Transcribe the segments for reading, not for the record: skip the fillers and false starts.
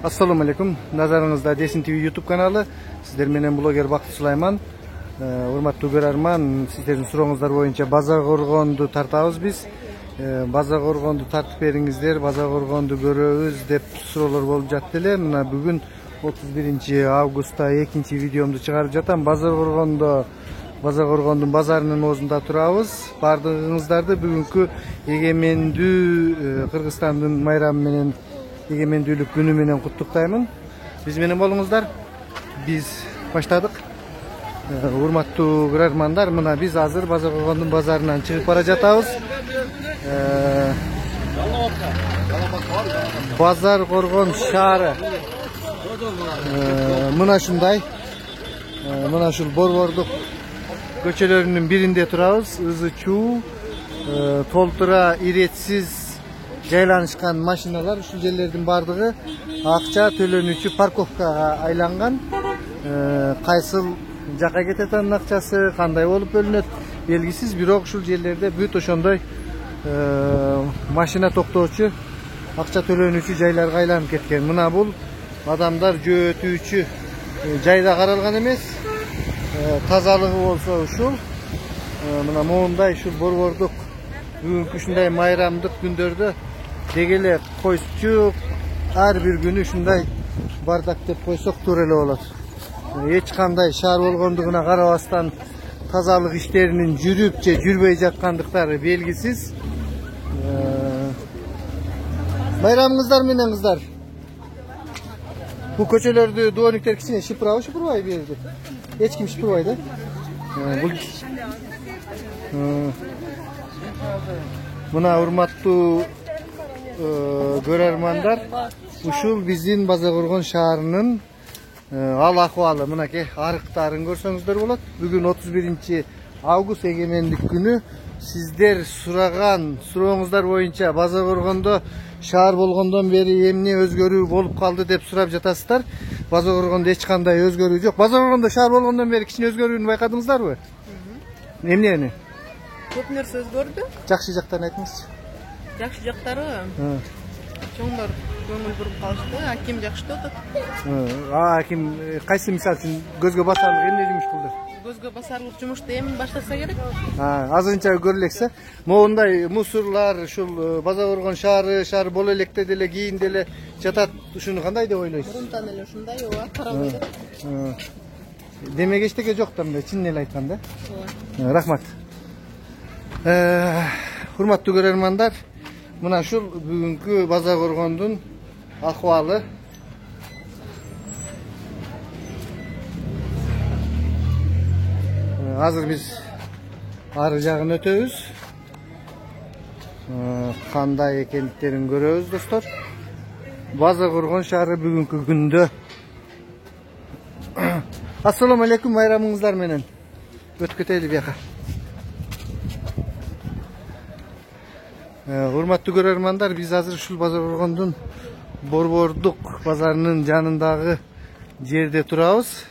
Assalamu alaikum. Nazarınızda Desin TV YouTube kanalı. Sizler menen bloger Baktı Süleyman. Урматтуу көрөрман, сиздердин сурооңуздар боюнча База Коргонду тартабыз биз. База Коргонду тартып бериңиздер, База Коргонду көрөбүз деп суроолор болуп жатты эле. Мына бүгүн 31 августта экинчи видеомду чыгарып жатам. База Коргондун базарынын оозунда турабыз. Бардыгыңыздарды бүгүнкү эгемендүү Кыргызстандын майрамы менен, эгемендүүлүк күнү менен куттуктаймын. Биз менен болуңуздар. Биз баштадык. Урматтуу көрөрмандар, мына биз азыр База Коргондун базарынан чыгып бара жатабыз. Базар Коргон шаары мына ушундай. Мына ушул борбордук көчөлөрүнүн биринде турабыз. Ызы чуу, толтура иретсиз жайланышкан машиналар, ушул жерлердин бардыгы акча төлөнүүчү парковкага айланган. Кайсыл жака кетет анын акчасы, кандай болуп бөлүнөт белгисиз, бирок ушул жерлерде бүт ошондой машина токтоочу, акча төлөнүүчү жайларга айланып кеткен. Мына бул адамдар жөөтүүчү жайда каралган эмес. Тазалыгы болсо ушул. Мына моундай ушул борбордук бүгүнкү ушундай майрамдык күндөрдө деги эле койсучу ар бир күнү ушундай бардак деп койсок туура эле болот. Эч кандай шаар болгондугуна карабастан тазалык иштеринин жүрүп же жүрбөй жаткандыктары белгисиз. Байрамыңыздар менен кыздар. Бул көчөлөрдү доониктер кичине шыпырабы берди. Эч ким шыпырбай да. Мына урматтуу көрөрмандар, ушул биздин База Коргон шаарынын ал акыбалы. Мынакей арыктарын көрсөңүздөр болот. Бүгүн 31 август эгемендик күнү. Сиздер сураган сурооңуздар боюнча База Коргондо шаар болгондон бери эмне өзгөрүү болуп калды деп сурап жатасыздар. База Коргондо эч кандай өзгөрүү жок. База Коргондо шаар болгондон бери кичине өзгөрүүнү байкадыңыздарбы? Эмнени? Көп нерсе өзгөрдү. Жакшы жактарын айтыңызчы. Жакшы жактары чоңдор көңүл буруп калышты. Аким жакшы отут. Аким кайсы мисалы үчүн көзгө басарлык эмне жумуш кылды? Көзгө басарлык жумушту эми баштаса керек. Азырынча көрүлексе, моундай мусорлар ушул База Коргон шаары боло электе деле кийин деле жатат. Ушуну кандай деп ойлойсуз? Мурунтан эле ушундай, ооба, карабайт. Демек эчтеке жок да, чын эле айтканда. Рахмат. Урматтуу көрөрмандар, мына ушул бүгүнкү База Коргондун акыбалы. Азыр биз ары жагын өтөбүз. Кандай экендиктерин көрөбүз, достор. База Коргон шаары бүгүнкү күндө. Ассаламу алейкум, майрамыңыздар менен. Өтүп кетели бияка. Урматтуу көрөрмандар, биз азыр ушул База Коргондун борбордук базарынын жанындагы жерде турабыз.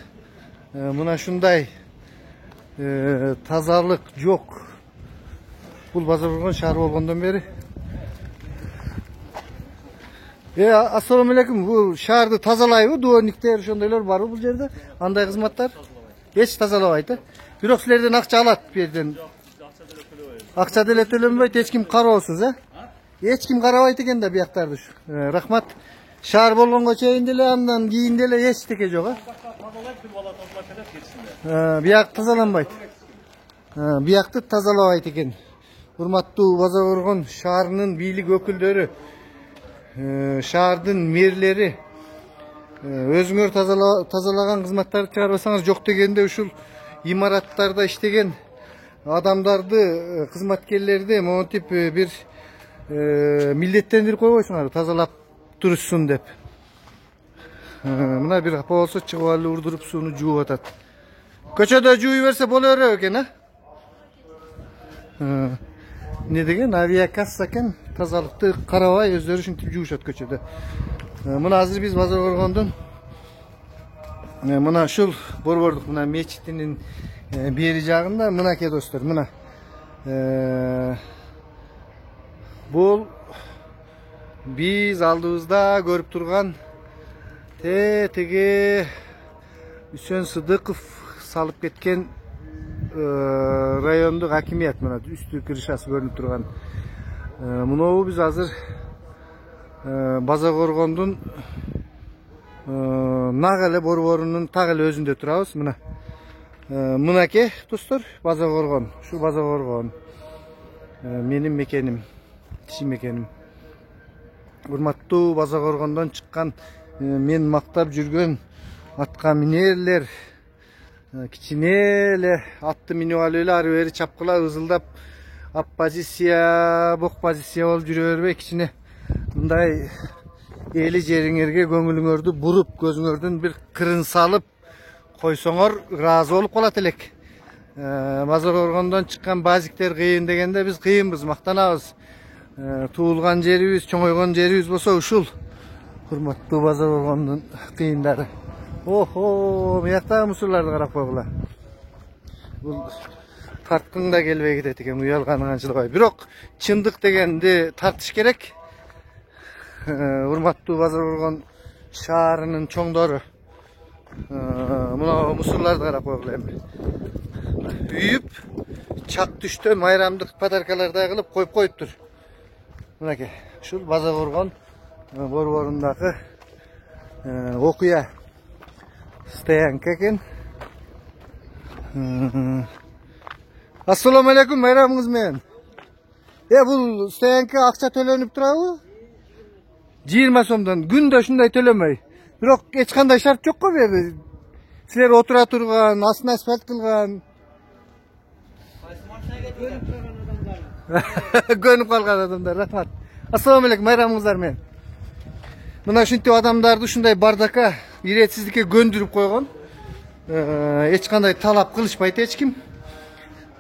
Мына ушундай тазалык жок. Бул База Коргон шаар болгондон бери. Ассаламу алейкум, бул шаарды тазалайбы? Доониктер ошондойлор барбы бул жерде? Андай кызматтар? Эч тазалабайт, бирок силерден акча алат бу жерден. Акча деле төлөнбөйт, эч ким карабайсыз, Эч ким карабайт экен да бияктарды. Рахмат. Шаар болгонго чейин деле, андан кийин деле эчтеке жок, Бияк тазаланбайт. Биякты тазалабайт экен. Урматтуу База Коргон шаарынын бийлик өкүлдөрү, шаардын мэрлери, өзүңөр тазалаган кызматтарды чыгарбасаңыз жок дегенде ушул имараттарда иштеген адамдарды, кызматкерлерди монтип бир милдеттендирип койбойсуңарбы, тазалап турушсун деп. Мына бир апа болсо чыгып алып урдуруп сууну жууп атат. Көчөдө жууй берсе боло берет экен, Не деген авиакасса экен, тазалыкты карабай өздөрү ушинтип жуушат көчөдө. Мына азыр биз База Коргондун мына ушул борбордук мына мечитинин бери жагында мынакей достор, мына бул биз алдыбызда көрүп турган Tege Hüseyin Sıdıkov salıp ketken rayonduk hakimiyet mana üstü kirişası görünüp turgan. Munobu biz hazır Bazagorgondun nagale borborunun tagile özünde turabız. Mına Mınake dostlar Bazagorgon. Şu Bazagorgon. Benim mekenim. Kişi mekenim. Urmattуу Bazagorgondan çıkan men maktap жүргөн atка minerler kichine эле atты минип алып эле ары бери чапкыла ызылдап ап позиция бок позиция болуп жүрө бербей кичине мындай эли жериңерге көңүлүңөрдү буруп көзүңөрдүн бир кырын салып койсоңор ыраазы болуп калат элек. Bazagorgondон чыккан базиктер кыйын дегенде биз кыйынбыз, мактанабыз. Туылган жерибиз, чоңойгон жерибиз болсо ушул. Урматтуу Bazagorgondун кыйындары. Охо, мыякта мусурларды карап койгула. Бул тарткың да келбей кетет экен, уялганың анчылык. Бирок чындык дегенди тартыш керек. Урматтуу Bazagorgon шаарынын чоңдору. Мына мусурларды карап койгула эми. Büyüyüp çak düştü bayramlık padarkalarda kılıp koyup koyuptur. Mınaki şu Bazagorgon borborundaki okuya Steyanka eken. Assalamu alaikum, bayramınız men. Bu Steyanka akça tölenip turabı? 20 somdan günde şunday tölemey. Biroq hech qanday shart yo'q-ku bu yerda. Sizlar o'tira turgan, asl asfalt qilgan. Gönüp kalgan adamlar, rahmat. Assalamu alaikum, bayramыңыздар men. Mına şunday adamlardı şunday bardaka, iretsizlikке göndürüp koygan. Hech qanday talap qilishmaydi hech kim.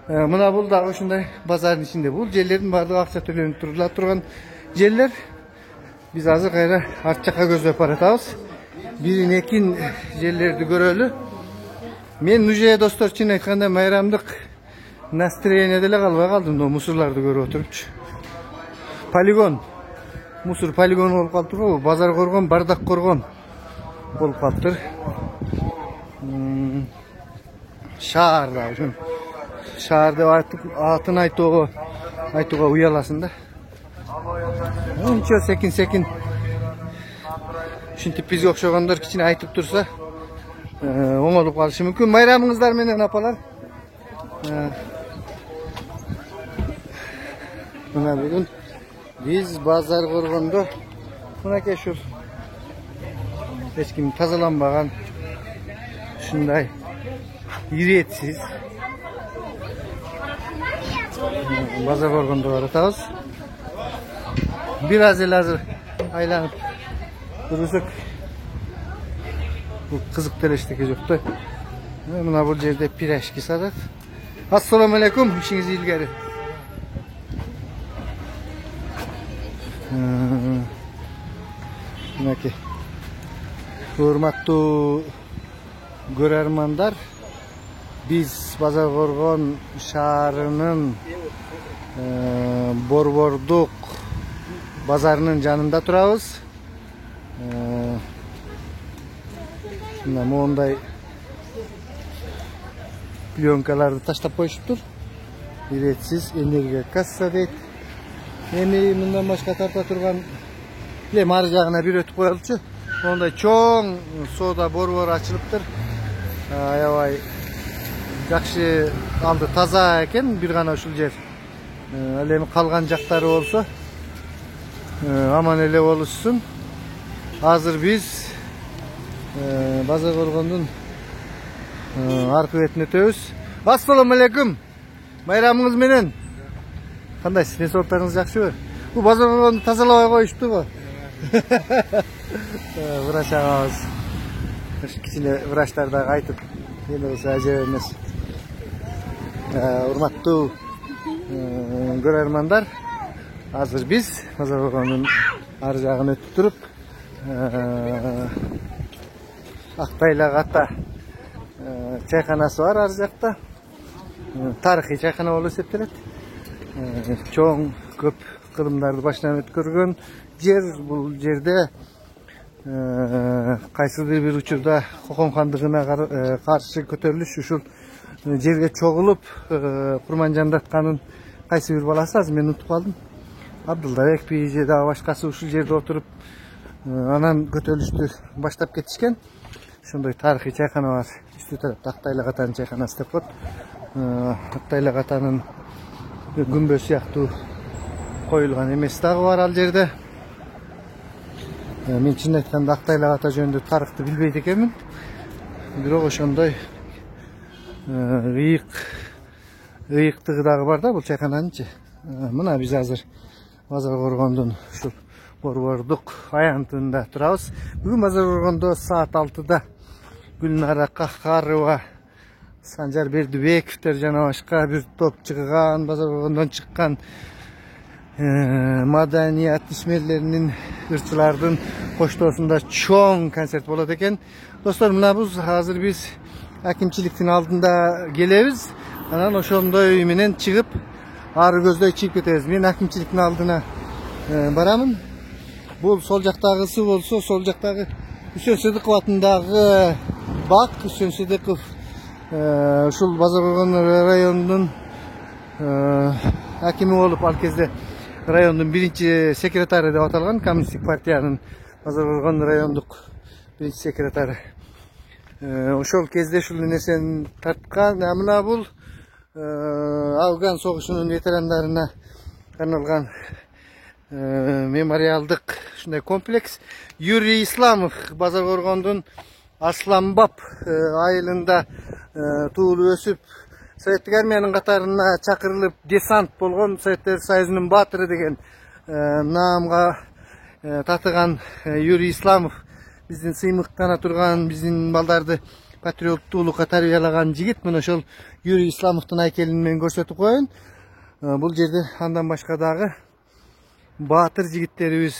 Mına bul dagı şunday bazarın içinde bul jellerin bardığı akça tölenip turgan jeller. Biz hazır kayra artçaka gözlep baratабыз. Birin ekin jellerdi görölü. Men nuje dostlar için aytkanda bayramlık настроениеде эле калбай калдым да мусурларды көрүп отурупчу. Полигон. Мусор полигон болуп калыптыр го. Bazagorgon, Bardakkorgon болуп калыптыр. Шаар да ушун. Шаар деп атын айтууга уяласың да. Ничего секин. Ушинтип бизге окшогондор кичине айтып турса, оңолуп калышы мүмкүн. Bayramыңыздар менен апалар. Mına bugün biz Bazagorgondo mınaki şu hiç kim tazalanmagan şunday iretsiz Bazagorgondo baratабыз. Biraz el hazır aylanıp durursak bu kızık teleşteki yoktu. Mına bu yerde pireşki sadat. Assalamu alaikum, işiniz ilgari. Mınaki hurmattуу görermanlar, biz Bazagorgon şаарынын Borborduk bazarının janында turabыз. Mına monday plyonkalardı taşlap koyuşuptur. Iretsiz energiya kassa deyt. Эми мындан башка тарта турган эле ар жагына бир өтүп коелучу. Ондай чоң соода борбор ачылыптыр. Аябай жакшы алды таза экен, бир гана ушул жер. Ал эми калган жактары болсо аман эле болушсун. Азыр биз Bazagorgondун аркы бетине өтөбүз. Ассаламу алейкум. Bayramыңыз менен. Кандай сиз сорттарыңыз жакшыбы? Бу Bazagorgonду тазалабай коюшту го. Врач агабыз. Кичине врачтар да айтып, эми болсо ажеп эмес. Урматтуу көрөрмандар, азыр биз Bazagorgondун ар жагын өтүп туруп, Актайлак ата чайканасы бар ар жакта. Тарыхый чайкана болуп эсептелет. Чоң көп кылымдарды башынан өткөргөн жер. Бул жерде кайсыдыр бир учурда Кокон хандыгына каршы көтөрүлүш ушул жерге чогулуп курманжандатканын кайсы бир баласы азыр мен унутуп калдым. Абдылдабекпи же дагы башкасы ушул жерде отуруп анан көтөрүлүштү баштап кетишкен. Ошондой тарыхый чайкана бар. Үстү тарапта Актайлак атанын чайканасы деп коет. Актайлак атанын күмбөз сыяктуу коюлган эмеси дагы бар ал жерде. Мен чын айтканда Актайлак ата жөнүндө тарыхты билбейт экенмин. Бирок ошондой ыйыктыгы дагы бар да бул чайкананынчы. Мына биз азыр Базаркоргондун ушул борбордук аянтында турабыз. Бүгүн Базаркоргондо саат 6-да Гүлнара Кахарова, Санжар Бердибековдер жана башка бир топ чыгган, Базаркоргондон чыккан маданият ишмерлеринин, ырчылардын коштоосунда чоң концерт болот экен. Достор, мына азыр биз акимчиликтин алдында келебиз. Анан ошондой менен чыгып, ары көздөй чыгып кетебиз. Мен акимчиликтин алдына барамын. Бул сол жактагысы болсо, сол жактагы Үсөн Сыдыков атындагы бак. Үсөн Сыдыков ушул Базаркоргон районунун акими болуп, ал кезде райондун биринчи секретары деп аталган, Коммунисттик партиянын Базаркоргон райондук биринчи секретары. Ошол кезде ушул нерсени тарткан. Мына бул Афган согушунун ветерандарына арналган мемориалдык ушундай комплекс. Юрий Исламов Базаркоргондун Асланбап айылында туулуп өсүп, Советтик армиянын катарына чакырылып десант болгон, Советтер Союзунун баатыры деген наамга татыган Юрий Исламов биздин сыймыктана турган, биздин балдарды патриоттуулукка тарбиялаган жигит. Мына ошол Юрий Исламовдун айкелин мен көрсөтүп коеюн. Бул жерде андан башка дагы баатыр жигиттерибиз.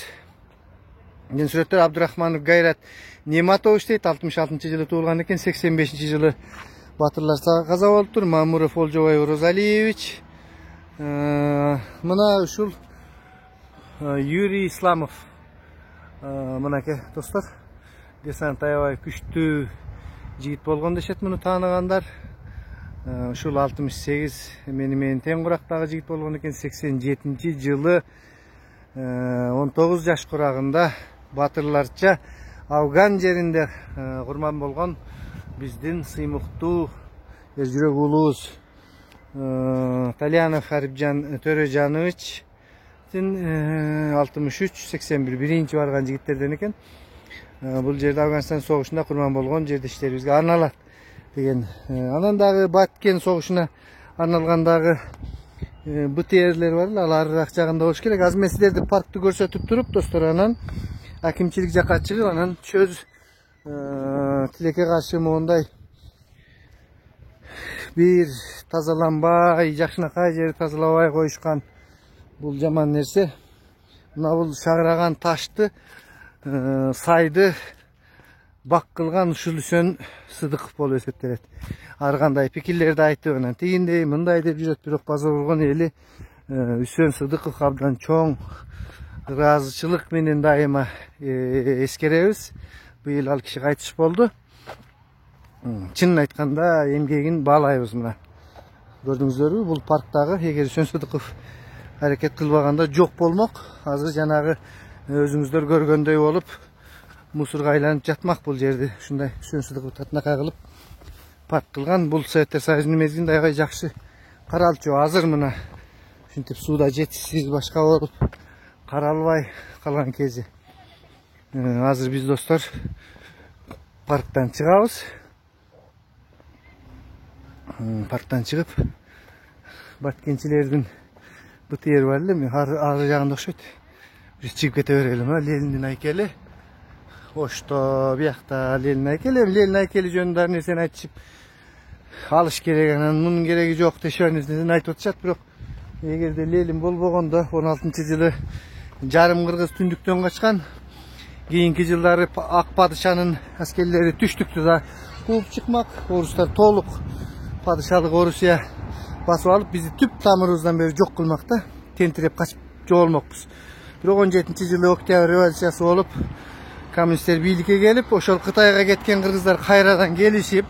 Мен сүрөттөр Абдурахманов Гайрат Нематович дейт, 66-жылы туулган экен, 85-жылы батырлар каза болуптур. Мамуров Олжобай Розалиевич. Мына ушул Юрий Исламов. Мынакей достор, десант аябай күчтүү жигит болгон дешет муну тааныгандар. Ушул 68 менен тең курактагы жигит болгон экен. 87-жылы 19 жаш курагында батырларча Афган жеринде курман болгон биздин сыймыктуу жүрөк уулубуз Талянов Харипжан Төрөжанович 63-81 биринчи барган жигиттерден экен. Бул жерде Афганстан согушунда курман болгон жердештерибизге арналат деген. Анан дагы Баткен согушуна арналган дагы БТРлер бар, алар арак жагында болуш керек. Азыр мен силерди паркты көрсөтүп туруп, достор, анан акимчилик жакка чыгып, анан чөз тилекке каршы моундай бир тазаланбай, жакшынакай жери тазалабай коюшкан. Бул жаман нерсе. Мына бул шагыраган ташты, сайды бак кылган ушул Үсөн Сыдыков болуп эсептелет. Ар кандай пикирлерди айтып, анан тигиндей мындай деп жүрөт, бирок Базаркоргон эли Үсөн Сыдыков абдан чоң ыраазычылык менен дайыма эскеребиз. Быйыл ал киши кайтыш болду. Чынын айтканда эмгегин баалайбыз. Мына көрдүңүздөрбү, бул парктагы эгер Үсөн Сыдыков аракет кылбаганда жок болмок. Азыр жанагы өзүңүздөр көргөндөй болуп мусорго айланып жатмак бул жерди. Ушундай Үсөн Сыдыков татынакай кылып парк кылган. Бул Советтер Союзунун мезгилинде аябай жакшы каралчу. Азыр мына ушинтип сууда жетишсиз башка болуп каралбай калган кези. Азыр биз достор парктан чыгабыз. Парктан чыгып баткенчилердин БТР бар эле, ары жагында окшойт. Биз чыгып кете берели. Лениндин айкели. Ошто биякта Ленин айкели. Ленин айкели жөнүндө нерсени айтышып алыш керек, анан мунун кереги жок дешип нерсени айтып атышат. Бирок эгерде Ленин болбогондо 16-жылы жарым кыргыз түндүктөн качкан. Кийинки жылдары Ак падышанын аскерлери түштүктү да кууп чыкмак. Орустар толук падышалык Орусия басып алып, бизди түп тамырыбыздан бери жок кылмакта. Тентиреп качып жоголмокпуз. Бирок 17-жылы октябрь революциясы болуп, Komünistler birlikte gelip oşol Kıtayga ketken kırgızlar kayradan gelişip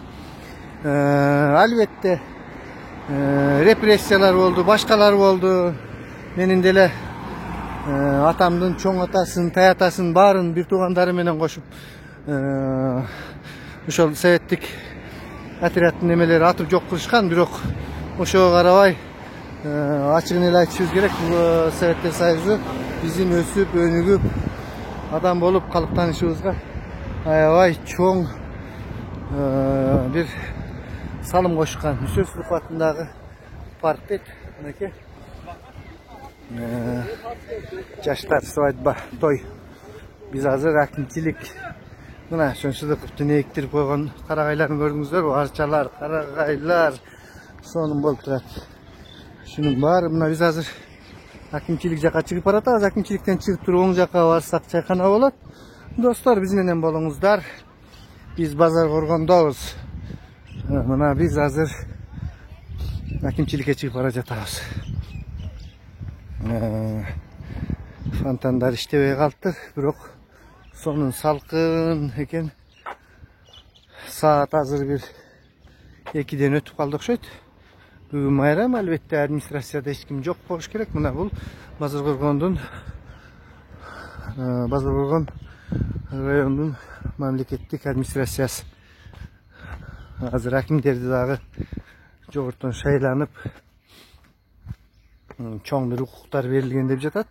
albatta repressiyalar oldu, başkalar oldu. Menin dele atamdın çoğun atasın, tay atasın barın bir tuğandarı menen koşup oşol Sovettik atirattın nemeleri atıp jok kılışkan, birok oşoga karabay açıgın ele aytышыбыз керек. Bu Sovetler Soюзу bizim ösüp, önügüp adam bolup kalıptanışыбызга aябай çoğun bir salım koşkan. Müsösülük vatındagı park deyt. Mineki Жаштар свадьба, той. Biz hazır akimçilik. Buna şönşüdü kıptını ektirip koygan karagaylarını gördünüzler. Arçalar, karagaylar. Sonun bol turat. Şunun var. Buna biz hazır akimçilik jaka çıkıp baratağız. Akimçilikten çıkıp turup oң jaka barsak çayxana bolat. Dostlar biz menen bolуңуздар. Biz bazar korgondobuz. Buna biz hazır akimçilikке çıkıp bara жатабыз. Fontandar iştebey kaldı, birok sonun salkın eken saat hazır bir 2'den ötüp kaldık şöyle. Bugün bayram, elbette administrasiyada hiç kim yok boş gerek. Buna bu Bazarkorgondun Bazarkorgon rayonunun memleketlik administrasiyası. Hazır hakimlerdi dağı jogortон şaylanıp çoğun bir hukuklar verilgen dep jatat.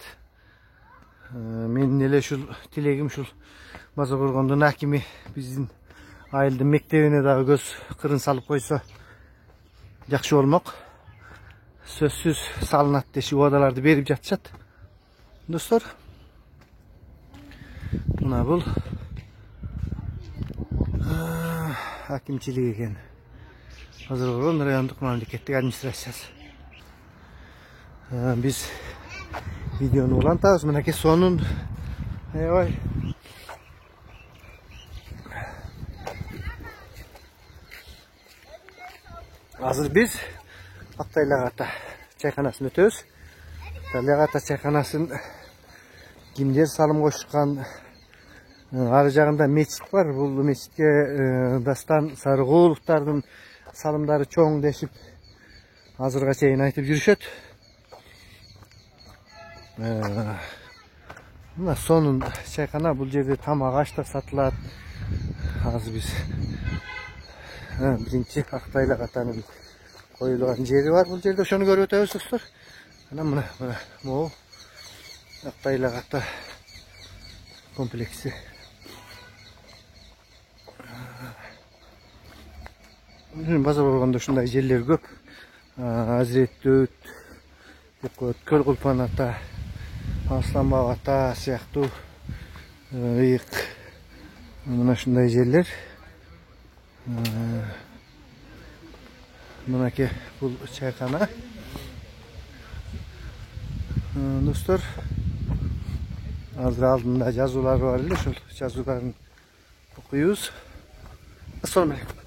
Menin ele şul tilegim şul Bazarkorgondun hakimi bizdin ayıldın mektebine dağı göz kırın salıp koysa jakşı bolmok. Sözsüz salınat deşi odalardı berip jatышат. Dostlar, buna bul hakimçilik eken. Bazarkorgon rayonduk memleketlik administrasiyası. Biz videonu ulantabız. Mineki sonun aябай hazır biz Aktayлагата çayxanasını ötөбүз. Aktayлагата çayxanasının kimler salım koşkan arı jagында meçit var. Bu meçitke Dastan Sarıgulовтардын salımdары çoğun deşip hazırga çeyin aytıp жүрүшөt. Buna sonun çayxana bu yerde tam ağaçta satılat. Az biz birinci Aktayлагатанын koyulgan yeri var. Bu yerde şunu görüp ötөбүz dostlar. Mana bu Aktayлагата kompleksi. Bazarkorgondо ушундай жерлер көп. Азиретти Өт, Көл Кулпан ата, Aslanbağ ata сыяктуу ыйык мына ушундай жерлер. Мынакей бул чайкана. Достор, азыр алдында жазуулар бар эле, ошол жазууларын окуйбуз. Ассаламу алейкум.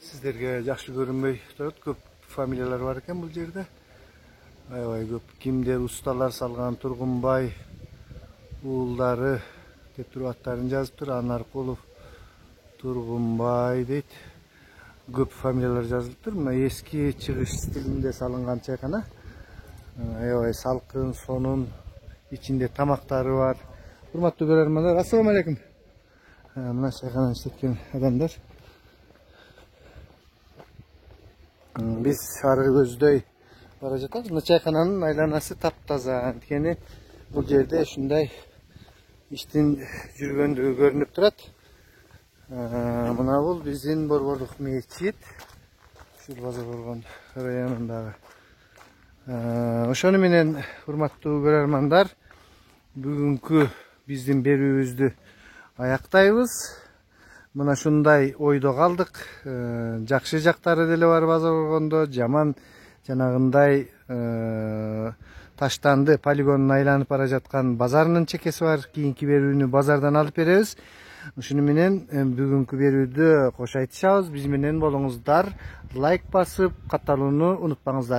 Sizlerge жақсы көрінбей тұрат, көп фамилиялар бар екен бұл жерде. Аябай көп кимдер ustalar салган, Тургунбай уулдары деп туруп аттарын жазып тур. Анаркулов, Тургунбай дейт. Көп фамилиялар жазылып тур. Мына эски чыгыш стилинде салынган чайкана. Аябай салкын, сонун, ичинде тамактары бар. Урматтуу көрөрмандар, ассаламу алейкум. Мына чайкананы иштеткен адамдар. Biz Sarıgözдөй bara жатабыз. Мына чайкананын айланасы таптаза. Анткени бул жерде ушундай иштин жүргөндүгү көрүнүп турат. Мына бул биздин борборлук мечит. Ушул Bazarkorgon районундагы. Ошону менен урматтуу көрөрмандар, бүгүнкү биздин берүүбүздү аяктайбыз. Мына шундай ойдо калдык. Жакшы жактары деле бар Bazarkorgoндо, жаман жанагындай таштанды полигонун айланып бара жаткан базарынын чекеси бар. Кийинки берүүнү базардан алып беребиз. Ушуну менен бүгүнкү берүүдү кош айтышабыз. Биз менен болуңуздар. Лайк басып, катталууну унутпаңыздар.